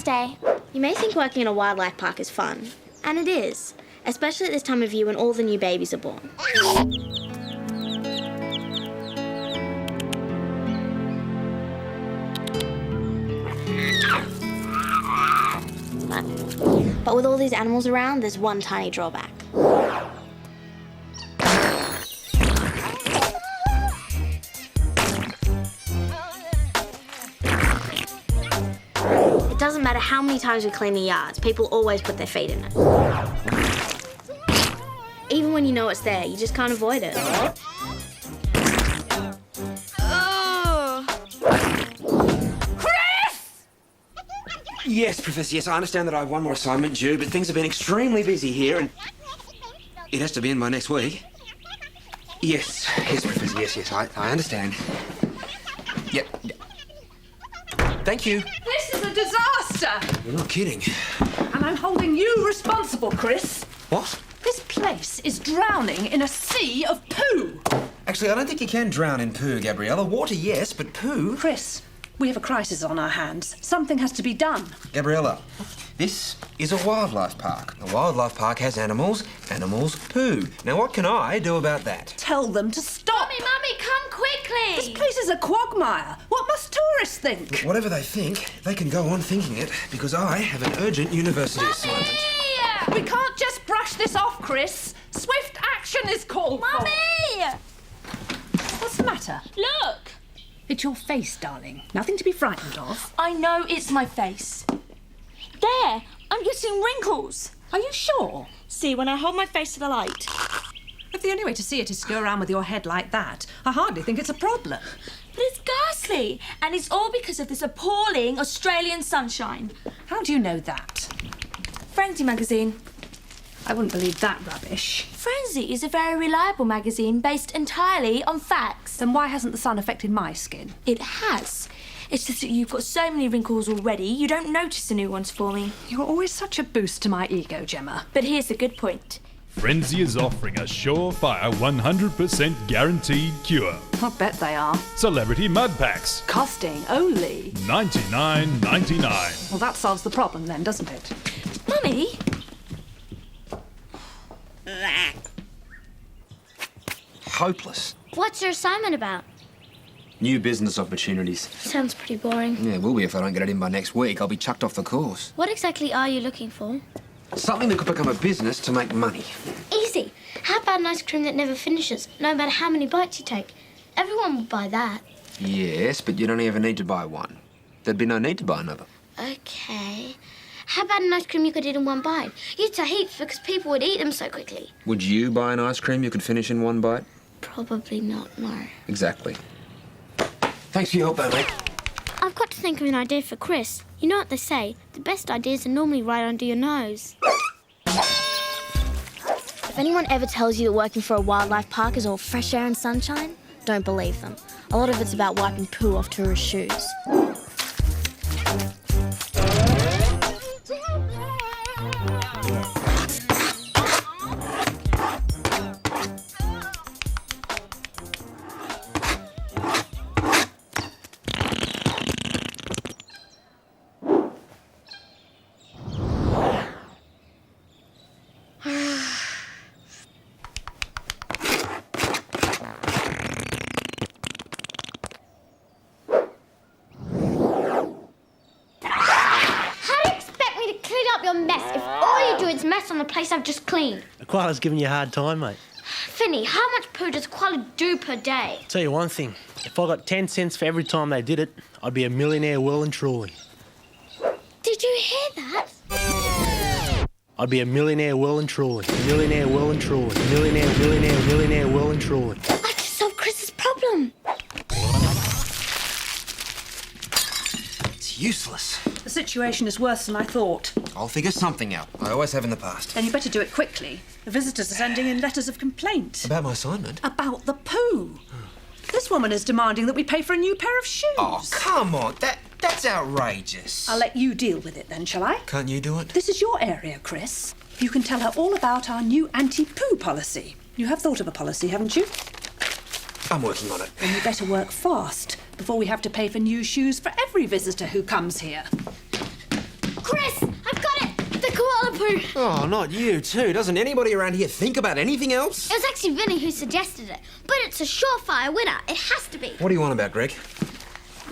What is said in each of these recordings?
day. You may think working in a wildlife park is fun, and it is, especially at this time of year when all the new babies are born. But with all these animals around, there's one tiny drawback. It doesn't matter how many times we clean the yards, people always put their feet in it. Even when you know it's there, you just can't avoid it. Yes, Professor, yes, I understand that I have one more assignment due, but things have been extremely busy here, and it has to be in by next week. Yes, Professor, yes, I understand. Yep. Thank you. This is a disaster! You're not kidding. And I'm holding you responsible, Chris. What? This place is drowning in a sea of poo. Actually, I don't think you can drown in poo, Gabriella. Water, yes, but poo... Chris, we have a crisis on our hands. Something has to be done. Gabriella, this is a wildlife park. A wildlife park has animals. Animals poo. Now, what can I do about that? Tell them to stop. Mummy, come quickly! This place is a quagmire. What must tourists think? Whatever they think, they can go on thinking it, because I have an urgent university assignment. We can't just brush this off, Chris. Swift action is called for. Mummy! What's the matter? Look! It's your face, darling. Nothing to be frightened of. I know it's my face. There! I'm getting wrinkles. Are you sure? See, when I hold my face to the light. If the only way to see it is to go around with your head like that, I hardly think it's a problem. But it's ghastly, and it's all because of this appalling Australian sunshine. How do you know that? Frenzy magazine. I wouldn't believe that rubbish. Frenzy is a very reliable magazine based entirely on facts. Then why hasn't the sun affected my skin? It has. It's just that you've got so many wrinkles already, you don't notice the new ones forming. You're always such a boost to my ego, Gemma. But here's the good point. Frenzy is offering a surefire 100% guaranteed cure. I bet they are. Celebrity mud packs, Costing only. $99.99. Well, that solves the problem then, doesn't it? Mummy? Hopeless. What's your assignment about? New business opportunities. Sounds pretty boring. Yeah, it will be if I don't get it in by next week. I'll be chucked off the course. What exactly are you looking for? Something that could become a business to make money. Easy. How about an ice cream that never finishes, no matter how many bites you take? Everyone would buy that. Yes, but you'd only ever need to buy one. There'd be no need to buy another. Okay. How about an ice cream you could eat in one bite? You'd sell heaps because people would eat them so quickly. Would you buy an ice cream you could finish in one bite? Probably not, no. Exactly. Thanks for your help, though, mate. I've got to think of an idea for Chris. You know what they say, the best ideas are normally right under your nose. If anyone ever tells you that working for a wildlife park is all fresh air and sunshine, don't believe them. A lot of it's about wiping poo off tourist shoes. It's mess on the place I've just cleaned. The koala's giving you a hard time, mate. Finny, how much poo does a koala do per day? Tell you one thing, if I got 10 cents for every time they did it, I'd be a millionaire well and truly. Did you hear that? I'd be a millionaire well and truly. Millionaire well and truly. Millionaire well and truly. I just solved Chris's problem. It's useless. The situation is worse than I thought. I'll figure something out. I always have in the past. Then you better do it quickly. The visitors are sending in letters of complaint. About my assignment? About the poo. This woman is demanding that we pay for a new pair of shoes. Oh, come on. That's outrageous. I'll let you deal with it then, shall I? Can't you do it? This is your area, Chris. You can tell her all about our new anti-poo policy. You have thought of a policy, haven't you? I'm working on it. Then you better work fast before we have to pay for new shoes for every visitor who comes here. Chris, I've got it! The koala poo! Oh, not you too. Doesn't anybody around here think about anything else? It was actually Vinny who suggested it, but it's a surefire winner. It has to be. What do you want about, Greg?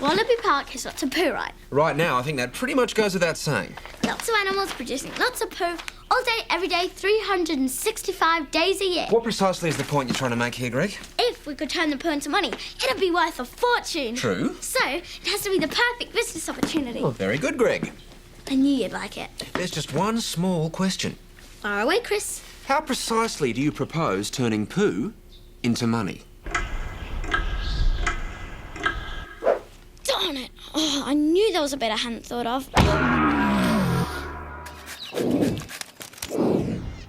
Wallaby Park has lots of poo, right? Right now, I think that pretty much goes without saying. Lots of animals producing lots of poo all day, every day, 365 days a year. What precisely is the point you're trying to make here, Greg? If we could turn the poo into money, it'd be worth a fortune. True. So, it has to be the perfect business opportunity. Oh, very good, Greg. I knew you'd like it. There's just one small question. Far away, Chris. How precisely do you propose turning poo into money? Darn it. Oh, I knew there was a bit I hadn't thought of.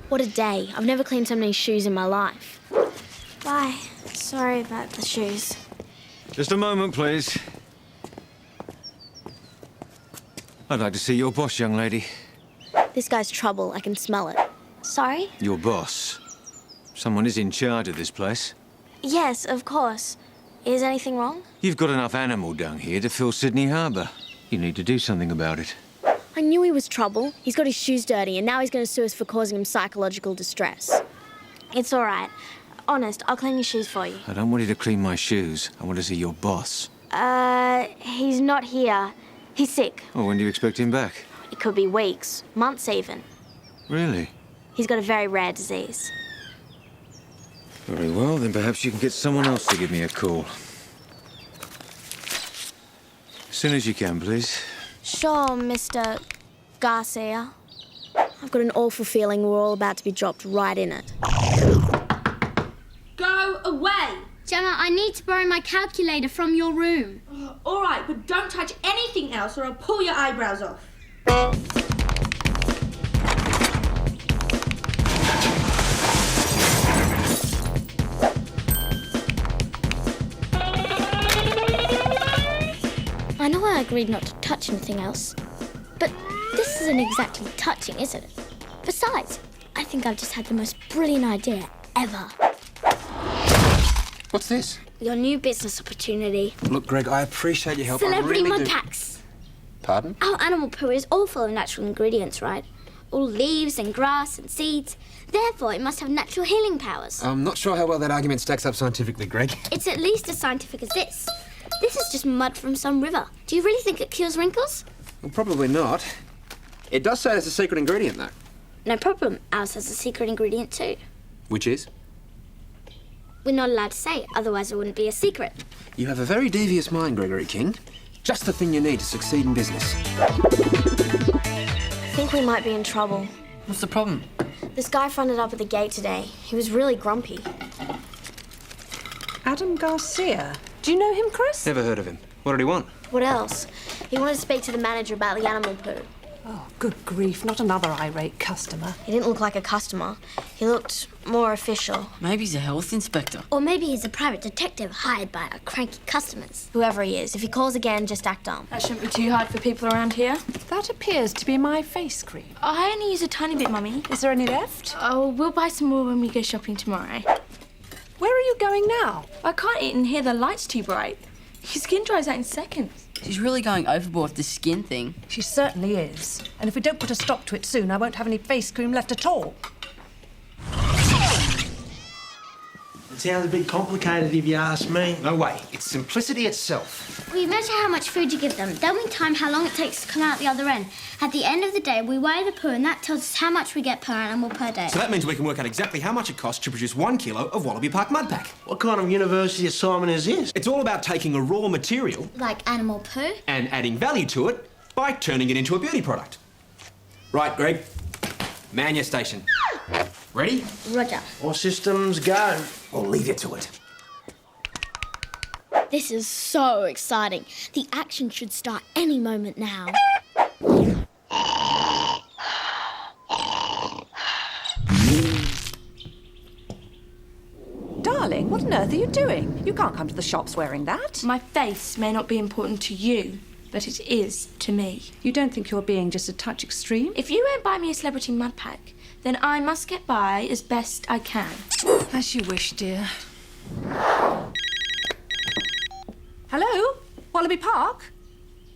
What a day. I've never cleaned so many shoes in my life. Bye. Sorry about the shoes. Just a moment, please. I'd like to see your boss, young lady. This guy's trouble. I can smell it. Sorry? Your boss. Someone is in charge of this place. Yes, of course. Is anything wrong? You've got enough animal dung here to fill Sydney Harbour. You need to do something about it. I knew he was trouble. He's got his shoes dirty and now he's going to sue us for causing him psychological distress. It's all right. Honest, I'll clean your shoes for you. I don't want you to clean my shoes. I want to see your boss. He's not here. He's sick. Oh, when do you expect him back? It could be weeks, months even. Really? He's got a very rare disease. Very well, then perhaps you can get someone else to give me a call. As soon as you can, please. Sure, Mr. Garcia. I've got an awful feeling we're all about to be dropped right in it. Go away! Gemma, I need to borrow my calculator from your room. All right, but don't touch anything else or I'll pull your eyebrows off. I know I agreed not to touch anything else, but this isn't exactly touching, is it? Besides, I think I've just had the most brilliant idea ever. What's this? Your new business opportunity. Look, Greg, I appreciate your help. Celebrity I really mud do. packs. Pardon? Our animal poo is all full of natural ingredients, right? All leaves and grass and seeds. Therefore, it must have natural healing powers. I'm not sure how well that argument stacks up scientifically, Greg. It's at least as scientific as this. This is just mud from some river. Do you really think it cures wrinkles? Well, probably not. It does say there's a secret ingredient, though. No problem. Ours has a secret ingredient too. Which is? We're not allowed to say it, otherwise it wouldn't be a secret. You have a very devious mind, Gregory King. Just the thing you need to succeed in business. I think we might be in trouble. What's the problem? This guy fronted up at the gate today. He was really grumpy. Adam Garcia. Do you know him, Chris? Never heard of him. What did he want? What else? He wanted to speak to the manager about the animal poo. Oh, good grief, not another irate customer. He didn't look like a customer. He looked more official. Maybe he's a health inspector. Or maybe he's a private detective hired by our cranky customers. Whoever he is, if he calls again, just act dumb. That shouldn't be too hard for people around here. That appears to be my face cream. I only use a tiny bit, Mummy. Is there any left? Oh, we'll buy some more when we go shopping tomorrow. Where are you going now? I can't eat in here, the light's too bright. Your skin dries out in seconds. She's really going overboard with this skin thing. She certainly is. And if we don't put a stop to it soon, I won't have any face cream left at all. It sounds a bit complicated if you ask me. No way. It's simplicity itself. We measure how much food you give them. Then we time how long it takes to come out the other end. At the end of the day, we weigh the poo, and that tells us how much we get per animal per day. So that means we can work out exactly how much it costs to produce 1 kilo of Wallaby Park mud pack. What kind of university assignment is this? It's all about taking a raw material Like animal poo? and adding value to it by turning it into a beauty product. Right, Greg. Man your station. Ready? Roger. All systems go. We'll leave you to it. This is so exciting. The action should start any moment now. Darling, what on earth are you doing? You can't come to the shops wearing that. My face may not be important to you, but it is to me. You don't think you're being just a touch extreme? If you won't buy me a celebrity mud pack, then I must get by as best I can. As you wish, dear. Hello? Wallaby Park?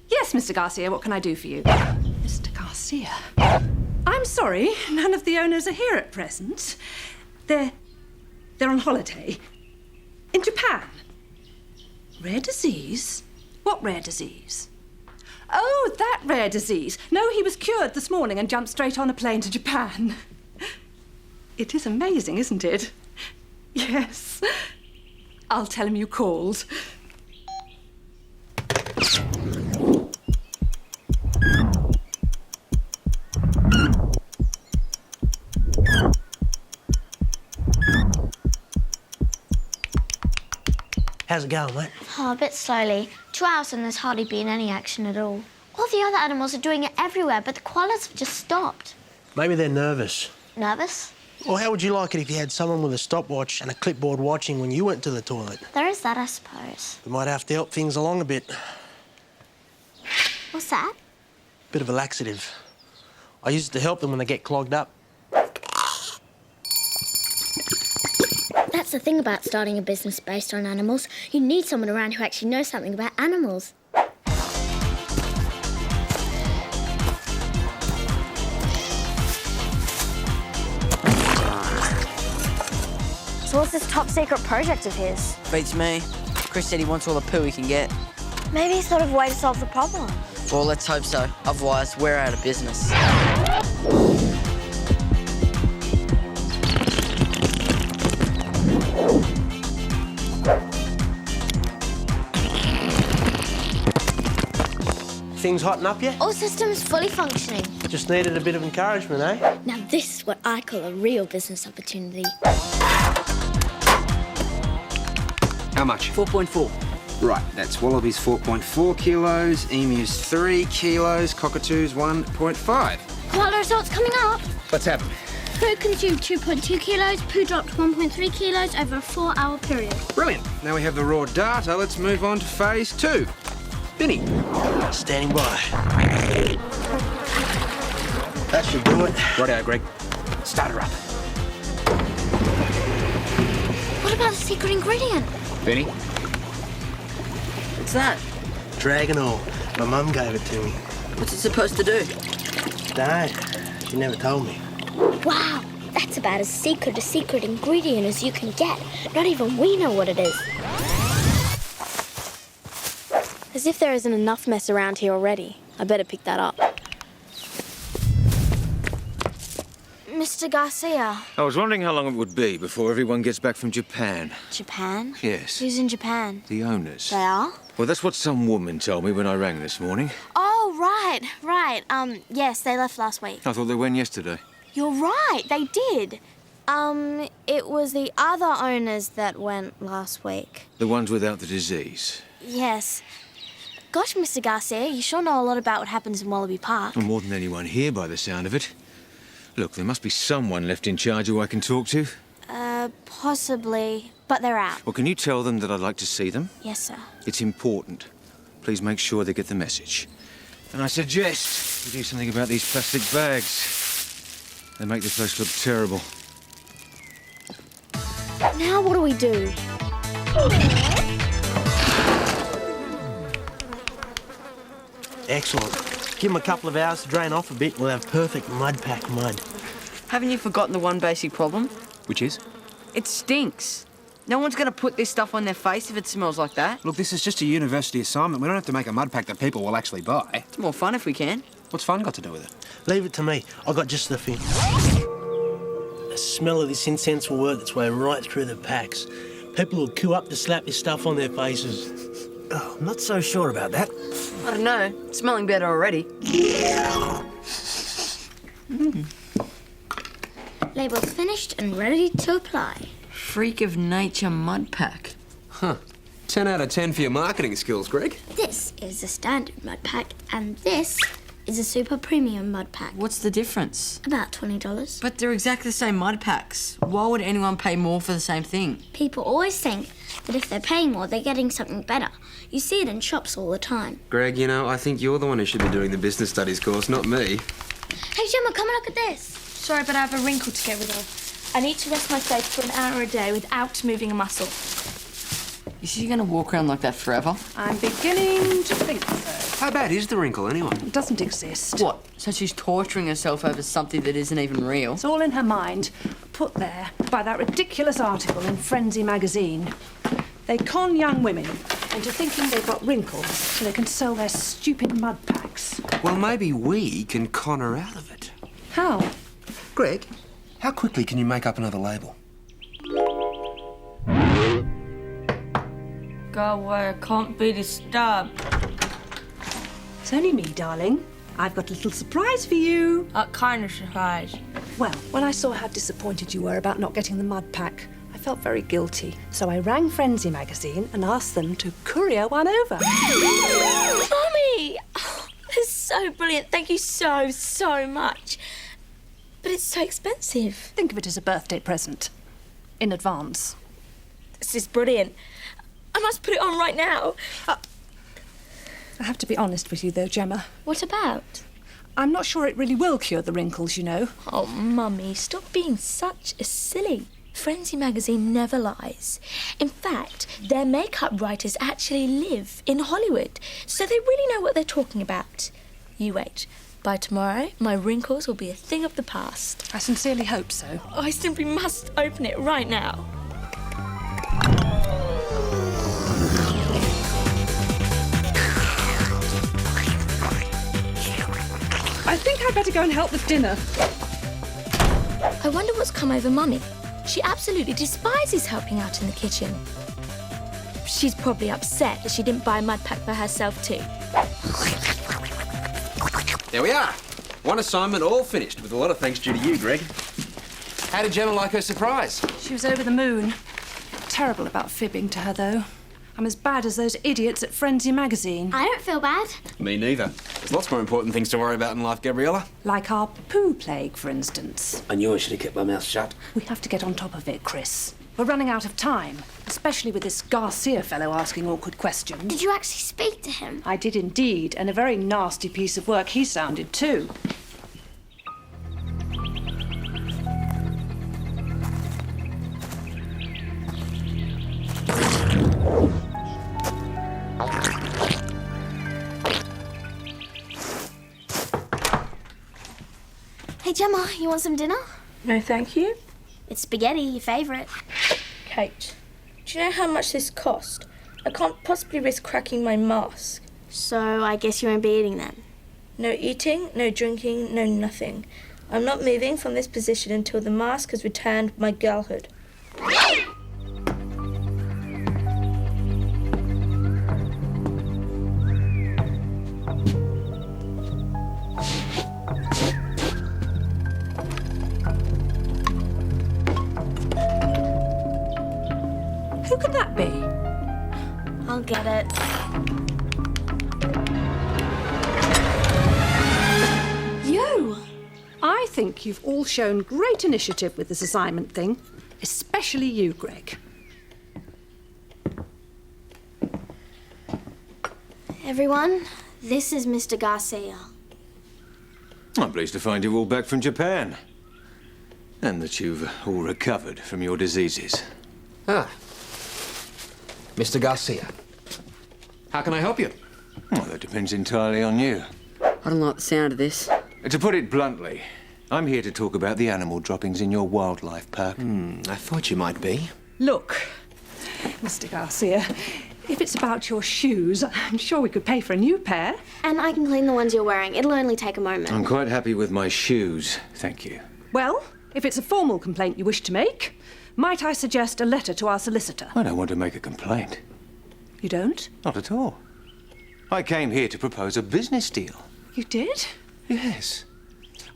Yes, Mr. Garcia, what can I do for you? Mr. Garcia. Garcia. I'm sorry, none of the owners are here at present. They're on holiday. In Japan. Rare disease? What rare disease? Oh, that rare disease. No, he was cured this morning and jumped straight on a plane to Japan. It is amazing, isn't it? Yes. I'll tell him you called. How's it going, mate? Oh, a bit slowly. 2 hours and there's hardly been any action at all. All the other animals are doing it everywhere, but the koalas have just stopped. Maybe they're nervous. Nervous? Or how would you like it if you had someone with a stopwatch and a clipboard watching when you went to the toilet? There is that, I suppose. We might have to help things along a bit. What's that? Bit of a laxative. I use it to help them when they get clogged up. That's the thing about starting a business based on animals. You need someone around who actually knows something about animals. So what's this top secret project of his? Beats me. Chris said he wants all the poo he can get. Maybe he's thought of a way to solve the problem. Well, let's hope so. Otherwise, we're out of business. Things hotting up yet? All systems fully functioning. Just needed a bit of encouragement, eh? Now this is what I call a real business opportunity. How much? 4.4. Right, that's wallabies 4.4 kilos, emus 3 kilos, cockatoos 1.5. Koala results coming up. Let's have them. Poo consumed 2.2 kilos, poo dropped 1.3 kilos over a 4-hour period. Brilliant. Now we have the raw data. Let's move on to phase 2. Vinny. Standing by. That should do it. Righto, Greg. Start her up. What about the secret ingredient? Vinny. What's that? Dragon oil. My mum gave it to me. What's it supposed to do? Don't. She never told me. Wow, that's about as secret a secret ingredient as you can get. Not even we know what it is. As if there isn't enough mess around here already. I better pick that up. Mr. Garcia. I was wondering how long it would be before everyone gets back from Japan. Japan? Yes. Who's in Japan? The owners. They are? Well, that's what some woman told me when I rang this morning. Oh, right. Yes, they left last week. I thought they went yesterday. You're right, they did. It was the other owners that went last week. The ones without the disease. Yes. Gosh, Mr. Garcia, you sure know a lot about what happens in Wallaby Park. Well, more than anyone here by the sound of it. Look, there must be someone left in charge who I can talk to. Possibly, but they're out. Well, can you tell them that I'd like to see them? Yes, sir. It's important. Please make sure they get the message. And I suggest you do something about these plastic bags. They make the place look terrible. Now what do we do? Excellent. Give them a couple of hours to drain off a bit. We'll have perfect mud pack mud. Haven't you forgotten the one basic problem? Which is? It stinks. No one's going to put this stuff on their face if it smells like that. Look, this is just a university assignment. We don't have to make a mud pack that people will actually buy. It's more fun if we can. What's fun got to do with it? Leave it to me. I got just the thing. The smell of this incense will work its way right through the packs. People will queue up to slap this stuff on their faces. Oh, I'm not so sure about that. I don't know. It's smelling better already. Labels finished and ready to apply. Freak of nature mud pack. Huh. 10 out of 10 for your marketing skills, Greg. This is a standard mud pack, and this is a super premium mud pack. What's the difference? About $20. But they're exactly the same mud packs. Why would anyone pay more for the same thing? People always think that if they're paying more, they're getting something better. You see it in shops all the time. Greg, you know, I think you're the one who should be doing the business studies course, not me. Hey, Gemma, come and look at this. Sorry, but I have a wrinkle to get rid of. I need to rest my face for an hour a day without moving a muscle. Is he gonna walk around like that forever? I'm beginning to think so. How bad is the wrinkle, anyway? It doesn't exist. What? So she's torturing herself over something that isn't even real? It's all in her mind, put there by that ridiculous article in Frenzy magazine. They con young women into thinking they've got wrinkles so they can sell their stupid mud packs. Well, maybe we can con her out of it. How? Greg, how quickly can you make up another label? Go away, I can't be disturbed. It's only me, darling. I've got a little surprise for you. What kind of surprise? Well, when I saw how disappointed you were about not getting the mud pack, I felt very guilty. So I rang Frenzy magazine and asked them to courier one over. Mummy! Oh, that's so brilliant. Thank you so, so much. But it's so expensive. Think of it as a birthday present. In advance. This is brilliant. I must put it on right now. I have to be honest with you, though, Gemma. What about? I'm not sure it really will cure the wrinkles, you know. Oh, Mummy, stop being such a silly. Frenzy magazine never lies. In fact, their makeup writers actually live in Hollywood, so they really know what they're talking about. You wait. By tomorrow, my wrinkles will be a thing of the past. I sincerely hope so. Oh, I simply must open it right now. I think I'd better go and help with dinner. I wonder what's come over Mummy. She absolutely despises helping out in the kitchen. She's probably upset that she didn't buy a mud pack for herself too. There we are. One assignment all finished, with a lot of thanks due to you, Greg. How did Gemma like her surprise? She was over the moon. Terrible about fibbing to her, though. I'm as bad as those idiots at Frenzy magazine. I don't feel bad. Me neither. There's lots more important things to worry about in life, Gabriella. Like our poo plague, for instance. I knew I should have kept my mouth shut. We have to get on top of it, Chris. We're running out of time, especially with this Garcia fellow asking awkward questions. Did you actually speak to him? I did indeed, and a very nasty piece of work he sounded too. Hey, Gemma, you want some dinner? No, thank you. It's spaghetti, your favourite. Kate, do you know how much this cost? I can't possibly risk cracking my mask. So I guess you won't be eating then. No eating, no drinking, no nothing. I'm not moving from this position until the mask has returned my girlhood. Who could that be? I'll get it. You! I think you've all shown great initiative with this assignment thing, especially you, Greg. Everyone, this is Mr. Garcia. I'm pleased to find you all back from Japan. And that you've all recovered from your diseases. Ah. Mr. Garcia. How can I help you? Well, that depends entirely on you. I don't like the sound of this. To put it bluntly, I'm here to talk about the animal droppings in your wildlife park. I thought you might be. Look, Mr. Garcia, if it's about your shoes, I'm sure we could pay for a new pair. And I can clean the ones you're wearing. It'll only take a moment. I'm quite happy with my shoes, thank you. Well, if it's a formal complaint you wish to make, might I suggest a letter to our solicitor? I don't want to make a complaint. You don't? Not at all. I came here to propose a business deal. You did? Yes.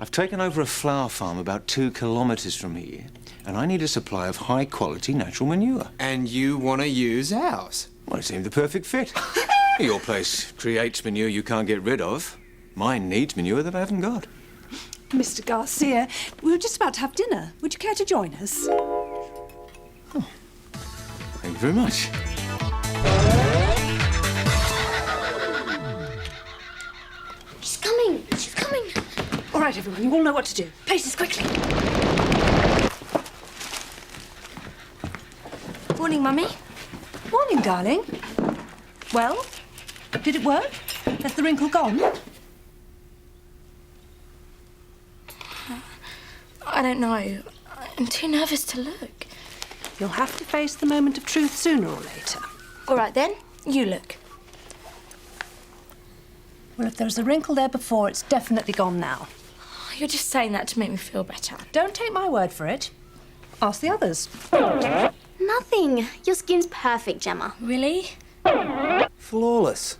I've taken over a flower farm about 2 kilometres from here, and I need a supply of high-quality natural manure. And you want to use ours? Well, it seemed the perfect fit. Your place creates manure you can't get rid of. Mine needs manure that I haven't got. Mr. Garcia, we were just about to have dinner. Would you care to join us? Thank you very much. She's coming. She's coming. All right, everyone, you all know what to do. Places quickly. Morning, Mummy. Morning, darling. Well, did it work? Has the wrinkle gone? I don't know. I'm too nervous to look. You'll have to face the moment of truth sooner or later. All right then, you look. Well, if there was a wrinkle there before, it's definitely gone now. You're just saying that to make me feel better. Don't take my word for it. Ask the others. Nothing. Your skin's perfect, Gemma. Really? Flawless.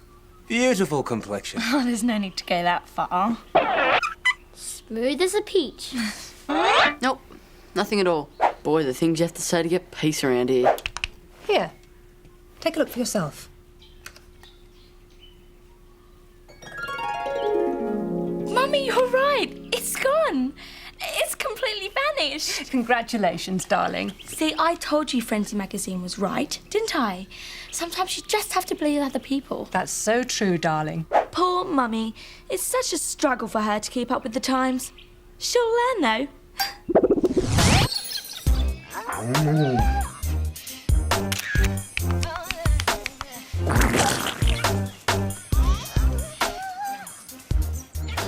Beautiful complexion. Oh, there's no need to go that far. Smooth as a peach. Nope, nothing at all. Boy, the things you have to say to get peace around here. Here, take a look for yourself. Mummy, you're right. It's gone. It's completely vanished. Congratulations, darling. See, I told you Frenzy magazine was right, didn't I? Sometimes you just have to believe other people. That's so true, darling. Poor Mummy. It's such a struggle for her to keep up with the times. She'll learn, though.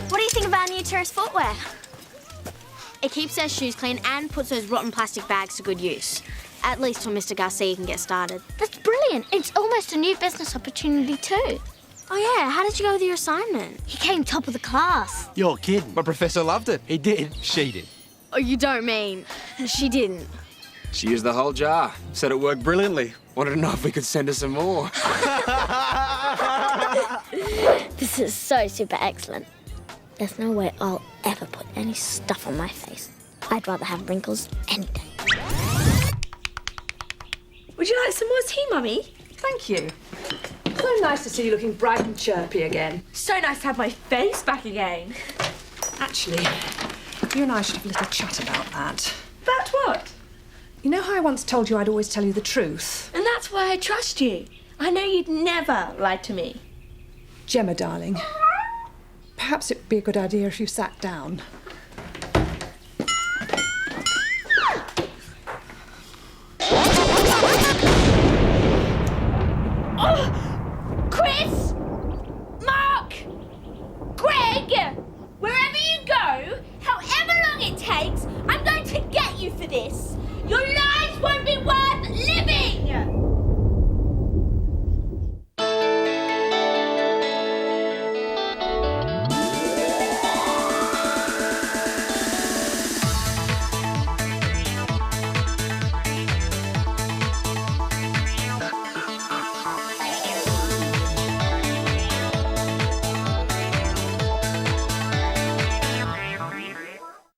What do you think of our new tourist footwear? It keeps their shoes clean and puts those rotten plastic bags to good use. At least till Mr. Garcia can get started. That's brilliant. It's almost a new business opportunity too. Oh yeah, how did you go with your assignment? He came top of the class. You're kidding. My professor loved it. He did. She did. Oh, you don't mean. She didn't. She used the whole jar. Said it worked brilliantly. Wanted to know if we could send her some more. This is so super excellent. There's no way I'll ever put any stuff on my face. I'd rather have wrinkles any day. Would you like some more tea, Mummy? Thank you. So nice to see you looking bright and chirpy again. So nice to have my face back again. Actually, you and I should have a little chat about that. About what? You know how I once told you I'd always tell you the truth? And that's why I trust you. I know you'd never lie to me. Gemma, darling, perhaps it would be a good idea if you sat down.